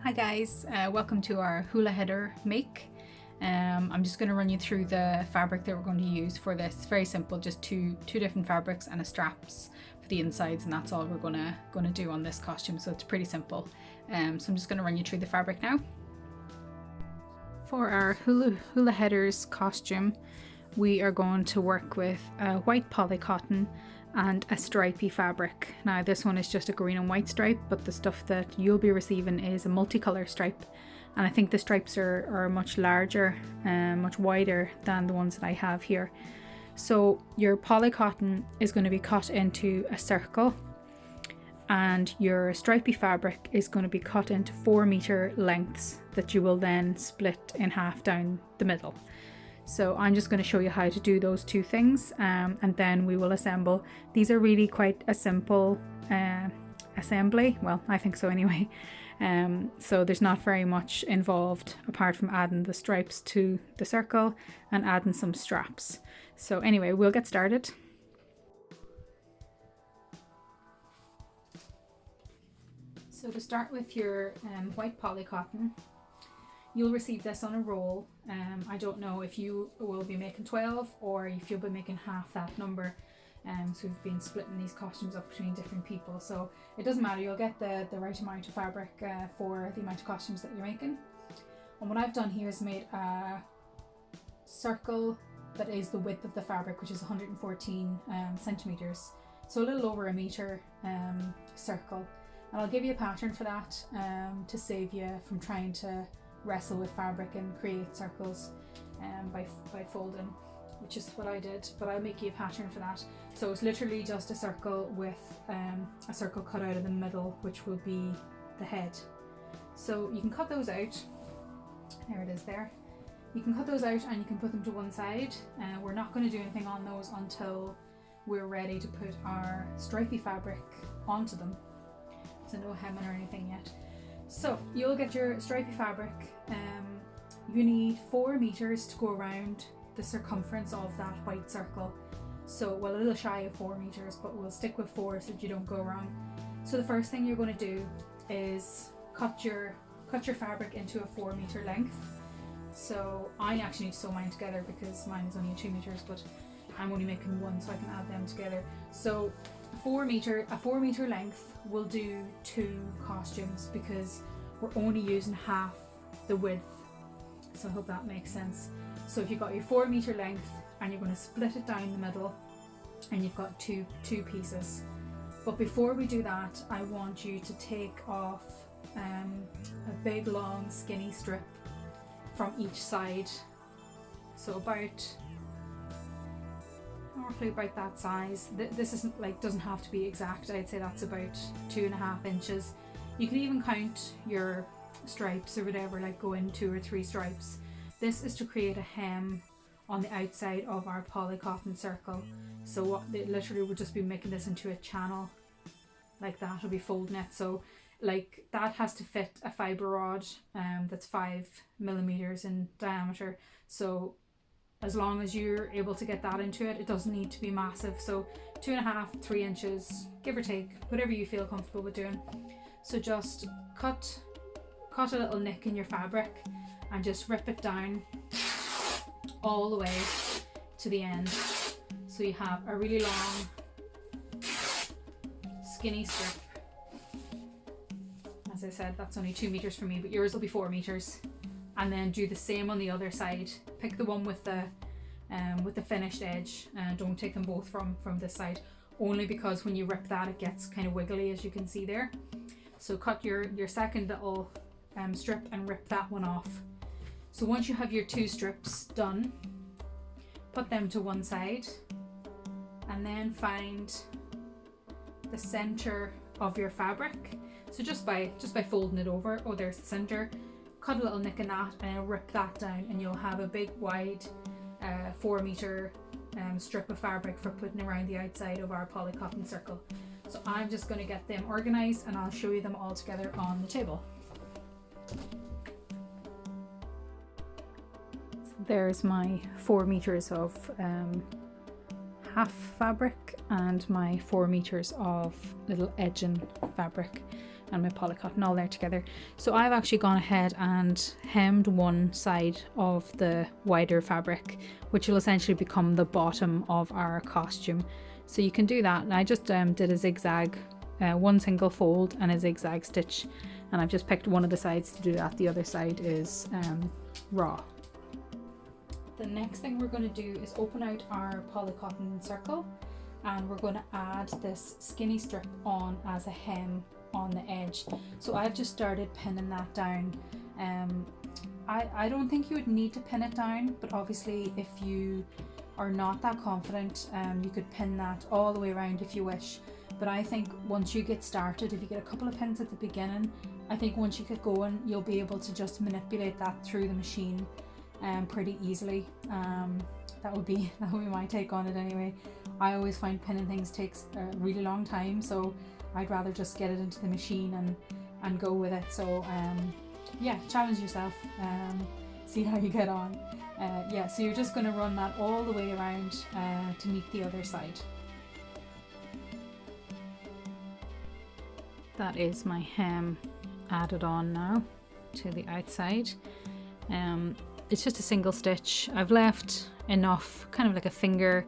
Hi guys, welcome to our hula header make. I'm just going to run you through the fabric that we're going to use for this. It's very simple, just two different fabrics and a straps for the insides, and that's all we're gonna do on this costume. So it's pretty simple. So I'm just going to run you through the fabric now. For our hula headers costume, we are going to work with a white poly cotton and a stripy fabric. Now this one is just a green and white stripe, but the stuff that you'll be receiving is a multicolour stripe, and I think the stripes are much larger and much wider than the ones that I have here. So your poly cotton is going to be cut into a circle, and your stripy fabric is going to be cut into 4-meter lengths that you will then split in half down the middle. So I'm just going to show you how to do those two things, and then we will assemble. These are really quite a simple assembly. Well, I think so anyway. So there's not very much involved apart from adding the stripes to the circle and adding some straps. So anyway, we'll get started. So to start with your white poly cotton, you'll receive this on a roll. I don't know if you will be making 12 or if you'll be making half that number. So we've been splitting these costumes up between different people. So it doesn't matter, you'll get the right amount of fabric for the amount of costumes that you're making. And what I've done here is made a circle that is the width of the fabric, which is 114 centimeters. So a little over a meter circle. And I'll give you a pattern for that to save you from trying to wrestle with fabric and create circles by folding, which is what I did, but I'll make you a pattern for that. So it's literally just a circle with a circle cut out of the middle, which will be the head. So you can cut those out. There it is there. You can cut those out and you can put them to one side. We're not going to do anything on those until we're ready to put our stripy fabric onto them. So no hemming or anything yet. So you'll get your stripy fabric. You need 4 meters to go around the circumference of that white circle. So, well, a little shy of 4 meters, but we'll stick with 4 so that you don't go wrong. So the first thing you're going to do is cut your fabric into a 4-meter length. So I actually need to sew mine together because mine is only 2 meters, but I'm only making one, so I can add them together. So a 4 meter length will do 2 costumes because we're only using half the width. So I hope that makes sense. So if you've got your 4 meter length and you're going to split it down the middle, and you've got two pieces. But before we do that, I want you to take off a big long skinny strip from each side. So roughly about that size. This isn't doesn't have to be exact. I'd say that's about 2.5 inches. You can even count your stripes or whatever, like go in 2 or 3 stripes. This is to create a hem on the outside of our poly cotton circle. So what it literally would just be making this into a channel like that. It'll be folding it. So like that has to fit a fibre rod that's 5 millimeters in diameter. So as long as you're able to get that into it, it doesn't need to be massive. So 2.5, 3 inches, give or take, whatever you feel comfortable with doing. So just cut a little nick in your fabric and just rip it down all the way to the end. So you have a really long, skinny strip. As I said, that's only 2 meters for me, but yours will be 4 meters. And then do the same on the other side. Pick the one with the finished edge. Don't take them both from this side, only because when you rip that, it gets kind of wiggly, as you can see there. So cut your second little strip and rip that one off. So once you have your 2 strips done, put them to one side, and then find the center of your fabric. So just by folding it over, oh, there's the center. Cut a little nick in that and rip that down, and you'll have a big wide 4 meter strip of fabric for putting around the outside of our poly cotton circle. So I'm just going to get them organized and I'll show you them all together on the table. So there's my 4 meters of half fabric and my 4 meters of little edging fabric. and my polycotton all there together. So I've actually gone ahead and hemmed one side of the wider fabric, which will essentially become the bottom of our costume. So you can do that, and I just did a zigzag, one single fold and a zigzag stitch, and I've just picked one of the sides to do that. The other side is raw. The next thing we're going to do is open out our polycotton circle, and we're going to add this skinny strip on as a hem on the edge. So I've just started pinning that down. I don't think you would need to pin it down, but obviously if you are not that confident, you could pin that all the way around if you wish. But I think once you get started, if you get a couple of pins at the beginning, I think once you get going, you'll be able to just manipulate that through the machine pretty easily. That would be my take on it anyway. I always find pinning things takes a really long time, so I'd rather just get it into the machine and go with it. So yeah, challenge yourself, see how you get on. Yeah, so you're just going to run that all the way around to meet the other side. That is my hem added on now to the outside. It's just a single stitch. I've left enough, kind of like a finger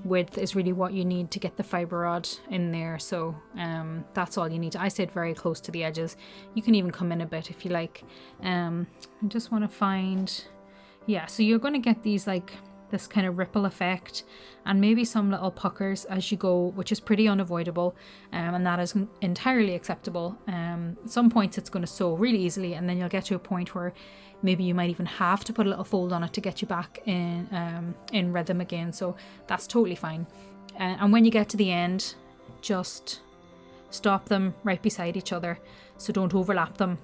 width is really what you need to get the fibre rod in there. So that's all you need. I stayed very close to the edges. You can even come in a bit if you like. I just want to find, yeah, so you're going to get these like this kind of ripple effect and maybe some little puckers as you go, which is pretty unavoidable, and that is entirely acceptable. At some points it's going to sew really easily, and then you'll get to a point where maybe you might even have to put a little fold on it to get you back in rhythm again. So that's totally fine. And when you get to the end, just stop them right beside each other. So don't overlap them.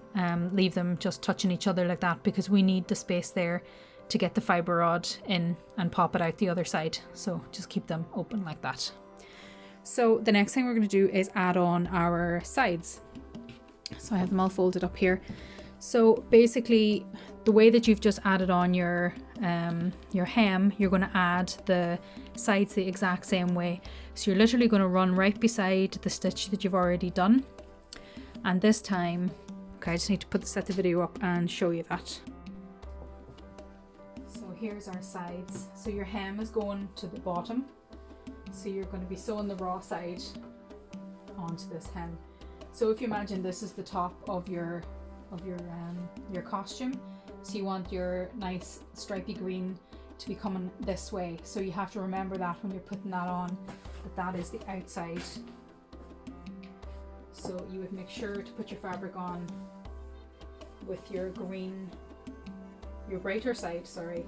Leave them just touching each other like that, because we need the space there to get the fibre rod in and pop it out the other side. So just keep them open like that. So the next thing we're going to do is add on our sides. So I have them all folded up here. So basically the way that you've just added on your hem, you're going to add the sides the exact same way. So you're literally going to run right beside the stitch that you've already done. And this time, okay, I just need to set the video up and show you that. Here's our sides. So your hem is going to the bottom, so you're going to be sewing the raw side onto this hem. So if you imagine this is the top of your costume, so you want your nice stripy green to be coming this way, so you have to remember that when you're putting that on, that is the outside. So you would make sure to put your fabric on with your green, your brighter side, sorry,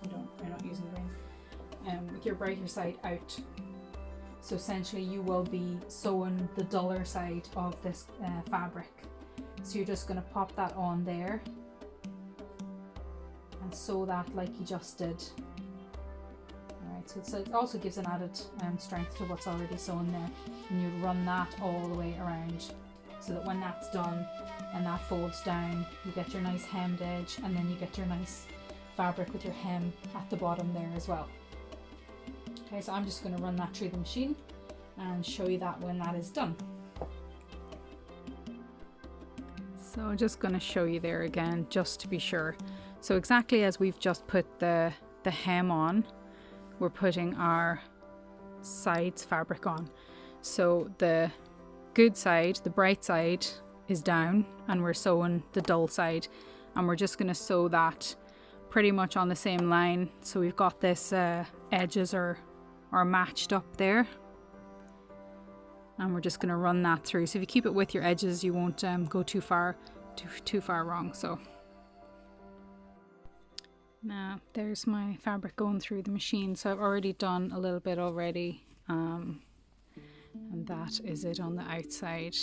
I'm not using green, with your brighter side out. So essentially you will be sewing the duller side of this fabric. So you're just going to pop that on there and sew that like you just did. Alright, so it also gives an added strength to what's already sewn there, and you run that all the way around, so that when that's done and that folds down, you get your nice hemmed edge, and then you get your nice fabric with your hem at the bottom there as well. Okay, so I'm just going to run that through the machine and show you that when that is done. So I'm just going to show you there again, just to be sure. So exactly as we've just put the hem on, we're putting our sides fabric on. So the good side, the bright side, is down, and we're sewing the dull side, and we're just going to sew that pretty much on the same line. So we've got this edges are matched up there, and we're just going to run that through. So if you keep it with your edges, you won't go too far wrong. So now there's my fabric going through the machine. So I've already done a little bit already, and that is it on the outside,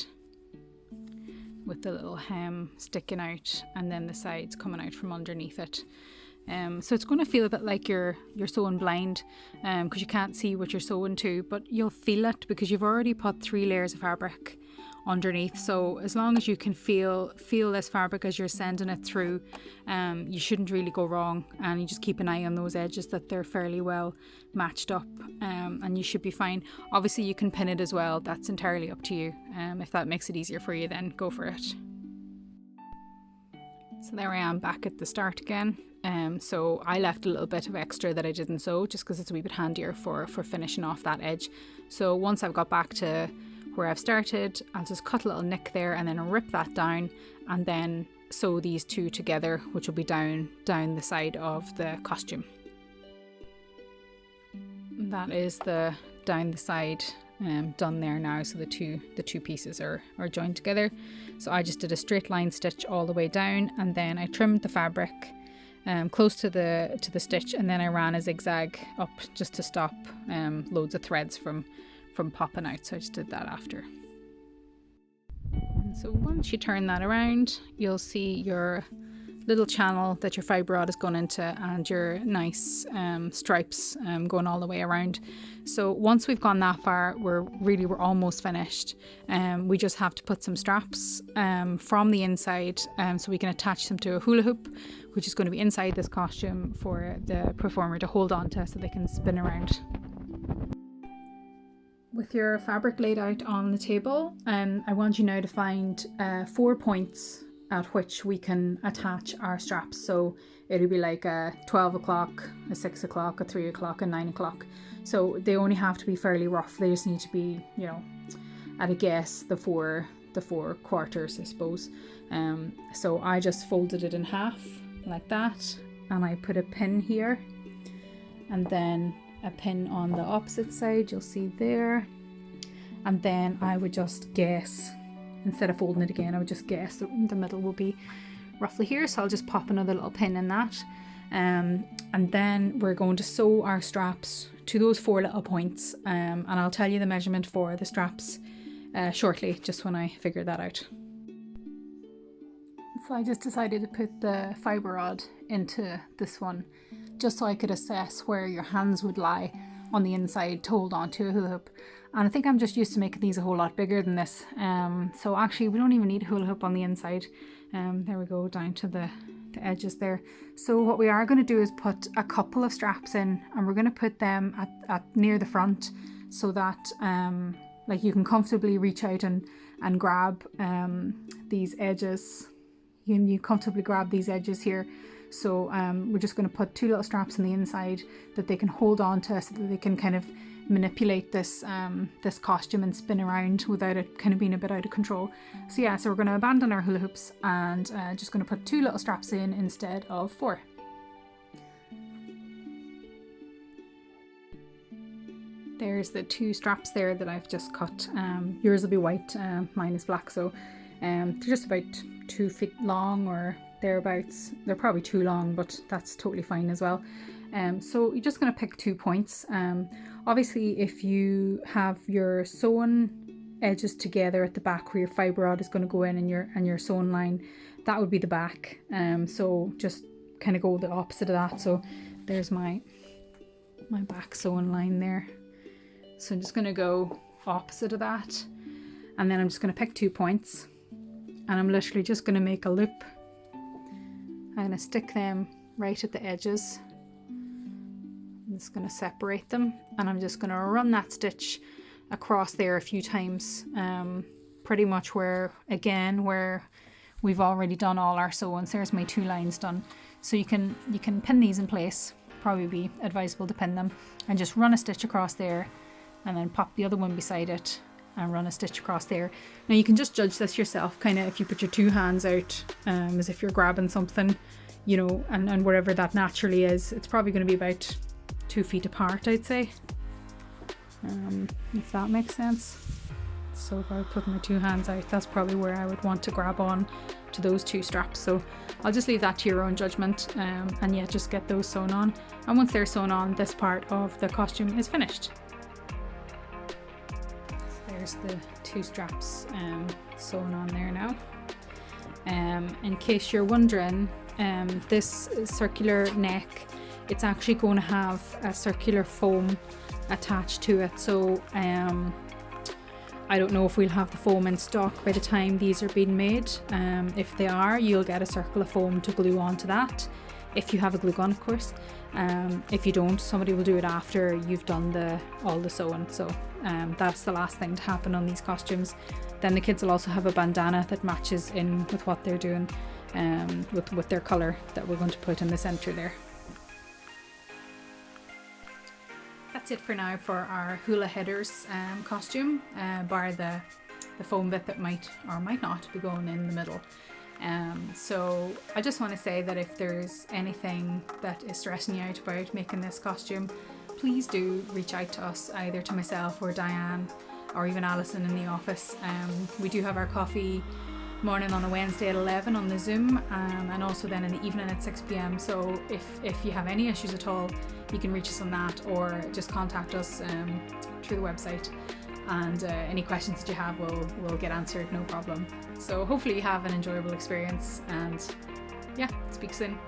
with the little hem sticking out and then the sides coming out from underneath it. So it's going to feel a bit like you're sewing blind, because you can't see what you're sewing to, but you'll feel it because you've already put 3 layers of fabric underneath. So as long as you can feel this fabric as you're sending it through, you shouldn't really go wrong, and you just keep an eye on those edges that they're fairly well matched up, and you should be fine. Obviously you can pin it as well, that's entirely up to you. If that makes it easier for you, then go for it. So there I am back at the start again. So I left a little bit of extra that I didn't sew just because it's a wee bit handier for finishing off that edge. So once I've got back to where I've started, I'll just cut a little nick there and then rip that down, and then sew these two together, which will be down the side of the costume. That is the down the side done there now. So the two pieces are joined together. So I just did a straight line stitch all the way down, and then I trimmed the fabric close to the stitch, and then I ran a zigzag up just to stop loads of threads from popping out. So I just did that after. And so once you turn that around, you'll see your little channel that your fibre rod has gone into, and your nice stripes going all the way around. So once we've gone that far, we're almost finished. We just have to put some straps from the inside, so we can attach them to a hula hoop, which is going to be inside this costume for the performer to hold on to so they can spin around. With your fabric laid out on the table, I want you now to find 4 points at which we can attach our straps. So it'll be like a 12 o'clock, a 6 o'clock, a 3 o'clock, a 9 o'clock. So they only have to be fairly rough. They just need to be, at a guess, the four quarters, I suppose. So I just folded it in half like that, and I put a pin here, and then a pin on the opposite side, you'll see there. And then I would just guess, instead of folding it again, I would just guess that the middle will be roughly here. So I'll just pop another little pin in that. And then we're going to sew our straps to those 4 little points. And I'll tell you the measurement for the straps shortly, just when I figure that out. So I just decided to put the fibre rod into this one, just so I could assess where your hands would lie on the inside to hold on to a hula hoop. And I think I'm just used to making these a whole lot bigger than this. So actually we don't even need a hula hoop on the inside. There we go, down to the edges there. So what we are going to do is put a couple of straps in, and we're going to put them at near the front, so that like you can comfortably reach out and grab these edges. You comfortably grab these edges here. So we're just going to put 2 little straps on the inside that they can hold on to, so that they can kind of manipulate this this costume and spin around without it kind of being a bit out of control. So yeah, so we're going to abandon our hula hoops and just going to put 2 little straps in instead of 4. There's the 2 straps there that I've just cut. Yours will be white, mine is black, so they're just about 2 feet long or thereabouts. They're probably too long, but that's totally fine as well. So you're just going to pick 2 points. Obviously, if you have your sewn edges together at the back where your fibre rod is going to go in and your sewn line, that would be the back. So just kind of go the opposite of that. So there's my back sewn line there. So I'm just going to go opposite of that, and then I'm just going to pick 2 points, and I'm literally just going to make a loop. I'm going to stick them right at the edges. I'm just going to separate them, and I'm just going to run that stitch across there a few times, pretty much where we've already done all our sewing. So there's my 2 lines done. So you can pin these in place. Probably be advisable to pin them, and just run a stitch across there, and then pop the other one beside it and run a stitch across there. Now you can just judge this yourself, kind of if you put your 2 hands out as if you're grabbing something, and wherever that naturally is, it's probably going to be about 2 feet apart, I'd say, if that makes sense. So if I put my 2 hands out, that's probably where I would want to grab on to those 2 straps. So I'll just leave that to your own judgment, and yeah, just get those sewn on. And once they're sewn on, this part of the costume is finished. There's the 2 straps sewn on there now. In case you're wondering, this circular neck, it's actually going to have a circular foam attached to it. So I don't know if we'll have the foam in stock by the time these are being made. If they are, you'll get a circle of foam to glue onto that, if you have a glue gun, of course. If you don't, somebody will do it after you've done all the sewing. So that's the last thing to happen on these costumes. Then the kids will also have a bandana that matches in with what they're doing, with their colour that we're going to put in the centre there. That's it for now for our HulaHeaders costume, bar the foam bit that might or might not be going in the middle. So I just want to say that if there's anything that is stressing you out about making this costume, please do reach out to us, either to myself or Diane or even Alison in the office. We do have our coffee morning on a Wednesday at 11 on the Zoom, and also then in the evening at 6 p.m. So if you have any issues at all, you can reach us on that, or just contact us through the website, and any questions that you have will get answered, no problem. So hopefully you have an enjoyable experience, and yeah, speak soon.